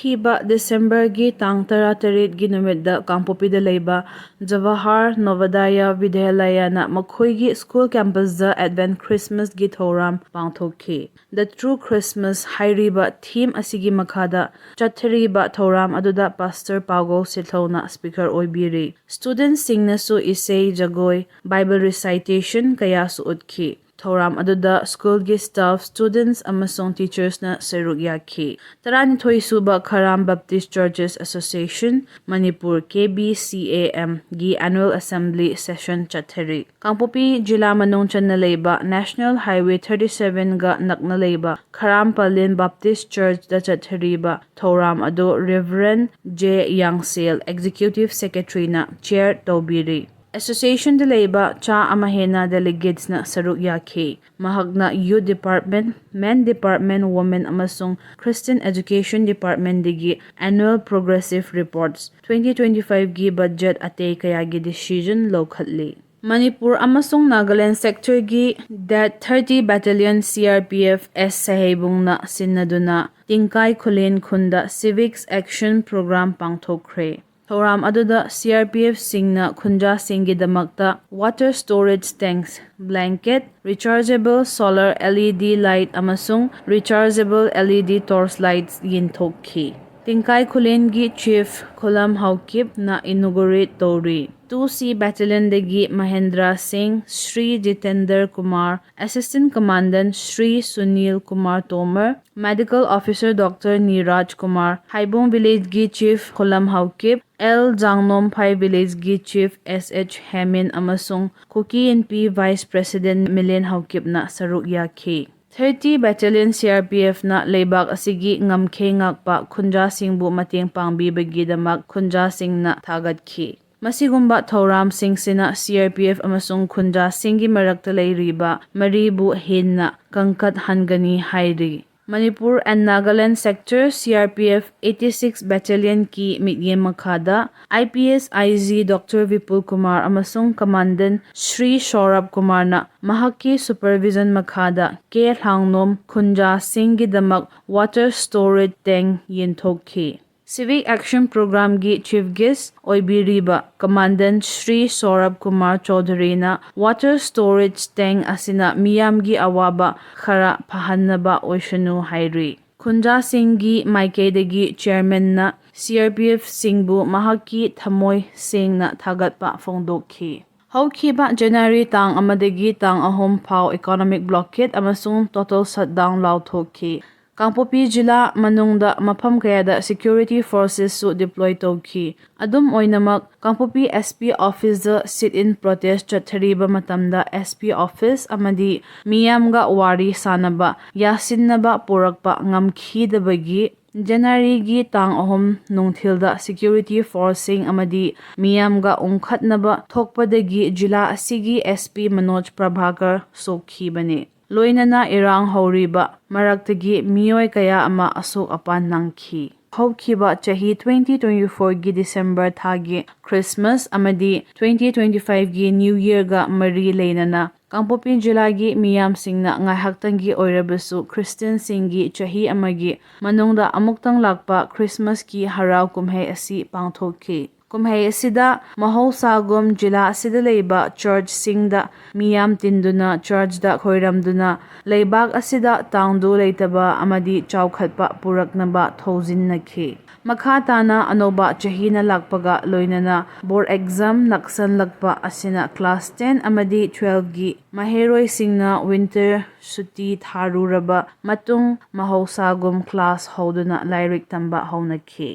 ꯍꯧꯈꯤꯕ ꯗꯤꯁꯦꯝꯕꯔꯒꯤ ꯇꯥꯡ 18ꯒꯤ ꯅꯨꯃꯤꯠꯇ ꯀꯥꯡꯄꯣꯛꯄꯤꯗ ꯂꯩꯕ ꯖꯋꯥꯍꯔ ꯅꯣꯚꯣꯗꯌꯥ ꯕꯤꯗ꯭ꯌꯥꯂꯌꯅ ꯃꯈꯣꯏꯒꯤ ꯁ꯭ꯀꯨꯜ ꯀꯦꯝꯄꯁꯇ ꯑꯦꯗꯚꯦꯟꯠ ꯈ꯭ꯔꯤꯁꯃꯥꯁꯒꯤ ꯊꯧꯔꯝ ꯄꯥꯡꯊꯣꯛꯈꯤ꯫ ꯗ ꯇ꯭ꯔꯨ ꯈ꯭ꯔꯤꯁꯃꯥꯁ ꯍꯥꯏꯔꯤꯕ ꯊꯤꯝ ꯑꯁꯤꯒꯤ ꯃꯈꯥꯗ ꯆꯠꯊꯔꯤꯕ ꯊꯧꯔꯝ ꯑꯗꯨꯗ ꯄꯥꯁꯇꯔ ꯄꯥꯎꯒꯜ ꯁꯤꯠꯊꯧꯅ ꯁ꯭ꯄꯤꯀꯔ ꯑꯣꯏꯕꯤꯔꯤ꯫ ꯁ꯭ꯇꯨꯗꯦꯟꯠꯁꯤꯡꯅꯁꯨ ꯏꯁꯩ ꯖꯒꯣꯏ, ꯕꯥꯏꯕꯜ ꯔꯤꯁꯥꯏꯇꯦꯁꯟ ꯀꯌꯥꯁꯨ ꯎꯠꯈꯤ꯫ ꯊꯧꯔꯝ ꯑꯗꯨꯗ ꯁ꯭ꯀꯨꯜꯒꯤ ꯁ꯭ꯇꯥꯐ, ꯁ꯭ꯇꯨꯗꯦꯟꯠꯁ ꯑꯃꯁꯨꯡ ꯇꯤꯆꯔꯁꯅ ꯁꯔꯨꯛ ꯌꯥꯈꯤ꯫ 12ꯁꯨꯕ ꯈꯔꯥꯝ ꯕꯞꯇꯤꯁꯠ ꯆꯔꯆꯦꯁ ꯑꯦꯁꯣꯁꯤꯌꯦꯁꯟ (ꯃꯅꯤꯄꯨꯔ) (KBCAM) ꯒꯤ ꯑꯦꯅꯨꯑꯦꯜ ꯑꯦꯁꯦꯝꯕ꯭ꯂꯤ ꯁꯦꯁꯟ ꯆꯠꯊꯔꯤ꯫ ꯀꯥꯡꯄꯣꯛꯄꯤ ꯖꯤꯂꯥ ꯃꯅꯨꯡ ꯆꯟꯅ ꯂꯩꯕ ꯅꯦꯁꯅꯦꯜ ꯍꯥꯏꯋꯦ 37ꯒ ꯅꯛꯅ ꯂꯩꯕ ꯈꯔꯥꯝ ꯄꯂꯦꯟ ꯕꯞꯇꯤꯁꯠ ꯆꯔꯆꯇ ꯆꯠꯊꯔꯤꯕ ꯊꯧꯔꯝ ꯑꯗꯨ ꯔꯦꯚꯔꯦꯟ ꯖꯦ ꯌꯥꯡꯁꯦꯜ, ꯑꯦꯛꯖꯤꯀ꯭ꯌꯨꯇꯤꯚ ꯁꯦꯀ꯭ꯔꯦꯇꯔꯤꯅ ꯆꯦꯌꯔ ꯇꯧꯕꯤꯔꯤ꯫ ꯑꯦꯁꯣꯁꯤꯌꯦꯁꯟꯗ ꯂꯩꯕ ꯆꯥ ꯑꯃ ꯍꯦꯟꯅ ꯗꯦꯂꯤꯒꯦꯠꯁꯅ ꯁꯔꯨꯛ ꯌꯥꯈꯤ꯫ ꯃꯍꯥꯛꯅ youth department, men department, women ꯑꯃꯁꯨꯡ ꯈ꯭ꯔꯤꯁꯇꯤꯌꯟ ꯑꯦꯖꯨꯀꯦꯁꯟ ꯗꯤꯄꯥꯔꯠꯃꯦꯟꯠꯗꯒꯤ ꯑꯦꯅꯨꯑꯦꯜ ꯄ꯭ꯔꯣꯒ꯭ꯔꯦꯁꯤꯚ ꯔꯤꯄꯣꯔꯠꯁ, 2025ꯒꯤ ꯕꯖꯦꯠ ꯑꯇꯩ ꯀꯌꯥꯒꯤ ꯗꯤꯁꯤꯖꯟ ꯂꯧꯈꯠꯂꯤ꯫ ꯃꯅꯤꯄꯨꯔ ꯑꯃꯁꯨꯡ ꯅꯥꯒꯥꯂꯦꯟꯗ ꯁꯦꯛꯇꯔꯒꯤ ꯗꯦꯠ 30 ꯕꯦꯇꯥꯂꯤꯌꯟ CRPF ꯑꯦꯁ ꯁꯍꯦꯕꯨꯡꯅ ꯁꯤꯟꯅꯗꯨꯅ ꯇꯤꯡꯀꯥꯏ ꯈꯨꯂꯦꯟ ꯈꯨꯟꯗ ꯁꯤꯚꯤꯛꯁ ꯑꯦꯛꯁꯟ ꯄ꯭ꯔꯣꯒ꯭ꯔꯥꯝ ꯄꯥꯡꯊꯣꯛꯈ꯭ꯔꯦ꯫ ꯊꯧꯔꯝ ꯑꯗꯨꯗ CRPFꯁꯤꯡꯅ ꯈꯨꯟꯖꯥꯁꯤꯡꯒꯤꯗꯃꯛꯇ water storage tanks, blanket, rechargeable solar LED light ꯑꯃꯁꯨꯡ ꯔꯤꯆꯥꯔꯖꯦꯕꯜ LED ꯇꯣꯔꯆꯂꯥꯏꯠ ꯌꯦꯟꯊꯣꯛꯈꯤ꯫ ꯇꯤꯡꯀꯥꯏ ꯈꯨꯂꯦꯟꯒꯤ ꯆꯤꯐ ꯈꯨꯂꯝ ꯍꯥꯎꯀꯤꯞꯅ ꯏꯅꯣꯒ꯭ꯔꯦꯠ ꯇꯧꯔꯤ꯫ 2C ꯕꯦꯇꯥꯂꯤꯌꯟꯗꯒꯤ Mahendra Singh, Shri ꯖꯤꯇꯦꯟꯗꯔ Kumar, assistant commandant Shri Sunil Kumar Tomar, medical officer doctor Neeraj Kumar, Haibung ꯚꯤꯂꯦꯖꯒꯤ ꯆꯤꯐ ꯈꯨꯂꯝ ꯍꯥꯎꯀꯤꯞ, ꯑꯦꯜ ꯖꯥꯡꯅꯣꯝꯐꯥꯏ ꯚꯤꯂꯦꯖꯒꯤ ꯆꯤꯐ SH ꯍꯦꯃꯤꯟ ꯑꯃꯁꯨꯡ ꯀꯨꯀꯤꯌꯦꯟꯄꯤ ꯚꯥꯏꯁ ꯄ꯭ꯔꯦꯁꯤꯗꯦꯟꯠ ꯃꯤꯂꯦꯟ ꯍꯥꯎꯀꯤꯞꯅ ꯁꯔꯨꯛ ꯌꯥꯈꯤ꯫ 30 ꯕꯦꯇꯥꯂꯤꯌꯟ CRPFꯅ ꯂꯩꯕꯥꯛ ꯑꯁꯤꯒꯤ ꯉꯝꯈꯩ ꯉꯥꯛꯄ ꯈꯨꯟꯖꯥꯁꯤꯡꯕꯨ ꯃꯇꯦꯡ ꯄꯥꯡꯕꯤꯕꯒꯤꯗꯃꯛ ꯈꯨꯟꯖꯥꯁꯤꯡꯅ ꯊꯥꯒꯠꯈꯤ꯫ ꯃꯁꯤꯒꯨꯝꯕ ꯊꯧꯔꯝꯁꯤꯡꯁꯤꯅ CRPF ꯑꯃꯁꯨꯡ ꯈꯨꯟꯖꯥꯁꯤꯡꯒꯤ ꯃꯔꯛꯇ ꯂꯩꯔꯤꯕ ꯃꯔꯤꯕꯨ ꯍꯦꯟꯅ ꯀꯟꯈꯠꯍꯟꯒꯅꯤ ꯍꯥꯏꯔꯤ꯫ Manipur and Nagaland sector CRPF 86 ꯕꯦꯇꯥꯂꯤꯌꯟꯒꯤ ꯃꯤꯠꯌꯦꯡ ꯃꯈꯥꯗ IPS IG doctor Bipul Kumar ꯑꯃꯁꯨꯡ ꯀꯃꯥꯟꯗꯦꯟꯠ ꯁ꯭ꯔꯤ ꯁꯧꯔꯚ ꯀꯨꯃꯥꯔꯅ ꯃꯍꯥꯛꯀꯤ ꯁꯨꯄꯔꯚꯤꯖꯟ ꯃꯈꯥꯗ ꯀꯦ.ꯂꯥꯡꯅꯣꯝ ꯈꯨꯟꯖꯥꯁꯤꯡꯒꯤꯗꯃꯛ ꯋꯥꯇꯔ ꯁ꯭ꯇꯣꯔꯦꯖ ꯇꯦꯡꯛ ꯌꯦꯟꯊꯣꯛꯈꯤ꯫ ꯁꯤꯚꯤꯛ ꯑꯦꯛꯁꯟ ꯄ꯭ꯔꯣꯒ꯭ꯔꯥꯝꯒꯤ ꯆꯤꯐ ꯒꯦꯁꯠ ꯑꯣꯏꯕꯤꯔꯤꯕ ꯀꯃꯥꯟꯗꯦꯟꯠ ꯁ꯭ꯔꯤ ꯁꯧꯔꯚ ꯀꯨꯃꯥꯔ ꯆꯧꯙꯨꯔꯤꯅ ꯋꯥꯇꯔ ꯁ꯭ꯇꯣꯔꯦꯖ ꯇꯦꯡꯛ ꯑꯁꯤꯅ ꯃꯤꯌꯥꯝꯒꯤ ꯑꯋꯥꯕ ꯈꯔ ꯐꯍꯟꯅꯕ ꯑꯣꯏꯁꯅꯨ ꯍꯥꯏꯔꯤ꯫ ꯈꯨꯟꯖꯥꯁꯤꯡꯒꯤ ꯃꯥꯏꯀꯩꯗꯒꯤ ꯆꯦꯌꯔꯃꯦꯟꯅ CRPFꯁꯤꯡꯕꯨ ꯃꯍꯥꯛꯀꯤ ꯊꯃꯣꯏ ꯁꯦꯡꯅ ꯊꯥꯒꯠꯄ ꯐꯣꯡꯗꯣꯛꯈꯤ꯫ ꯍꯧꯈꯤꯕ ꯖꯅꯨꯋꯥꯔꯤ ꯇꯥꯡ 1ꯗꯒꯤ ꯇꯥꯡ 3 ꯐꯥꯎ ꯏꯀꯣꯅꯣꯃꯤꯛ ꯕ꯭ꯂꯣꯀꯦꯗ ꯑꯃꯁꯨꯡ ꯇꯣꯇꯦꯜ ꯁꯠꯗꯥꯎꯟ ꯂꯥꯎꯊꯣꯛꯈꯤ꯫ ꯀꯥꯡꯄꯣꯛꯄꯤ ꯖꯤꯂꯥ ꯃꯅꯨꯡꯗ ꯃꯐꯝ ꯀꯌꯥꯗ ꯁꯦꯀ꯭ꯌꯨꯔꯤꯇꯤ ꯐꯣꯔꯁꯦꯁꯁꯨ ꯗꯤꯄ꯭ꯂꯣꯏ ꯇꯧꯈꯤ꯫ ꯑꯗꯨꯝ ꯑꯣꯏꯅꯃꯛ ꯀꯥꯡꯄꯣꯛꯄꯤ SP ꯑꯣꯐꯤꯁꯇ ꯁꯤꯠ-ꯏꯟ ꯄ꯭ꯔꯣꯇꯦꯁꯠ ꯆꯠꯊꯔꯤꯕ ꯃꯇꯝꯗ SP ꯑꯣꯐꯤꯁ ꯑꯃꯗꯤ ꯃꯤꯌꯥꯝꯒ ꯋꯥꯔꯤ ꯁꯥꯅꯕ ꯌꯥꯁꯤꯟꯅꯕ ꯄꯨꯔꯛꯄ ꯉꯝꯈꯤꯗꯕꯒꯤ ꯖꯅꯨꯋꯥꯔꯤꯒꯤ ꯇꯥꯡ 3 ꯅꯨꯡꯊꯤꯜꯗ ꯁꯦꯀ꯭ꯌꯨꯔꯤꯇꯤ ꯐꯣꯔꯁꯁꯤꯡ ꯑꯃꯗꯤ ꯃꯤꯌꯥꯝꯒ ꯎꯪꯈꯠꯅꯕ ꯊꯣꯛꯄꯗꯒꯤ ꯖꯤꯂꯥ ꯑꯁꯤꯒꯤ SP ꯃꯅꯣꯖ ꯄ꯭ꯔꯚꯥꯀꯔ ꯁꯣꯛꯈꯤꯕꯅꯤ꯫ ꯂꯣꯏꯅꯅ ꯏꯔꯥꯡ ꯍꯧꯔꯤꯕ ꯃꯔꯛꯇꯒꯤ ꯃꯤꯑꯣꯏ ꯀꯌꯥ ꯑꯃ ꯑꯁꯣꯛ-ꯑꯄꯟ ꯅꯪꯈꯤ꯫ ꯍꯧꯈꯤꯕ ꯆꯍꯤ 2024ꯒꯤ ꯗꯤꯁꯦꯝꯕꯔ ꯊꯥꯒꯤ ꯈ꯭ꯔꯤꯁꯃꯥꯁ ꯑꯃꯗꯤ 2025ꯒꯤ ꯅ꯭ꯌꯨ ꯌꯔꯒ ꯃꯔꯤ ꯂꯩꯅꯅ ꯀꯥꯡꯄꯣꯛꯄꯤ ꯖꯤꯂꯥꯒꯤ ꯃꯤꯌꯥꯝꯁꯤꯡꯅ ꯉꯥꯏꯍꯥꯛꯇꯪꯒꯤ ꯑꯣꯏꯔꯕꯁꯨ ꯈ꯭ꯔꯤꯁꯇꯤꯌꯟꯁꯤꯡꯒꯤ ꯆꯍꯤ ꯑꯃꯒꯤ ꯃꯅꯨꯡꯗ ꯑꯃꯨꯛꯇꯪ ꯂꯥꯛꯄ ꯈ꯭ꯔꯤꯁꯃꯥꯁꯀꯤ ꯍꯔꯥꯎ ꯀꯨꯝꯍꯩ ꯑꯁꯤ ꯄꯥꯡꯊꯣꯛꯈꯤ꯫ ꯀꯨꯝꯍꯩ ꯑꯁꯤꯗ ꯃꯍꯧꯁꯥꯒꯨꯝ ꯖꯤꯂꯥ ꯑꯁꯤꯗ ꯂꯩꯕ ꯆꯔꯆꯁꯤꯡꯗ ꯃꯤꯌꯥꯝ ꯇꯤꯟꯗꯨꯅ ꯆꯔꯆꯇ ꯈꯣꯏꯔꯝꯗꯨꯅ ꯂꯩꯕꯥꯛ ꯑꯁꯤꯗ ꯇꯪꯗꯨ ꯂꯩꯇꯥꯕ ꯑꯃꯗꯤ ꯆꯥꯎꯈꯠꯄ ꯄꯨꯔꯛꯅꯕ ꯊꯧꯖꯤꯟꯅꯈꯤ꯫ ꯃꯈꯥ ꯇꯥꯅ ꯑꯅꯧꯕ ꯆꯍꯤꯅ ꯂꯥꯛꯄꯒ ꯂꯣꯏꯅꯅ ꯕꯣꯔꯗ ꯑꯦꯛꯖꯥꯝ ꯅꯛꯁꯟꯂꯛꯄ ꯑꯁꯤꯅ ꯀ꯭ꯂꯥꯁ 10 ꯑꯃꯗꯤ 12ꯒꯤ ꯃꯍꯩꯔꯣꯏꯁꯤꯡꯅ ꯋꯤꯟꯇꯔ ꯁꯨꯇꯤ ꯊꯥꯔꯨꯔꯕ ꯃꯇꯨꯡ ꯃꯍꯧꯁꯥꯒꯨꯝ ꯀ꯭ꯂꯥꯁ ꯍꯧꯗꯨꯅ ꯂꯥꯏꯔꯤꯛ ꯇꯝꯕ ꯍꯧꯅꯈꯤ꯫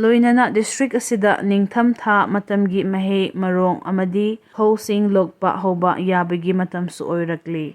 ꯂꯣꯏꯅꯅ ꯗꯤꯁꯇ꯭ꯔꯤꯛ ꯑꯁꯤꯗ ꯅꯤꯡꯊꯝ ꯊꯥ ꯃꯇꯝꯒꯤ ꯃꯍꯩ ꯃꯔꯣꯡ ꯑꯃꯗꯤ ꯐꯧꯁꯤꯡ ꯂꯣꯛꯄ ꯍꯧꯕ ꯌꯥꯕꯒꯤ ꯃꯇꯝꯁꯨ ꯑꯣꯏꯔꯛꯂꯤ꯫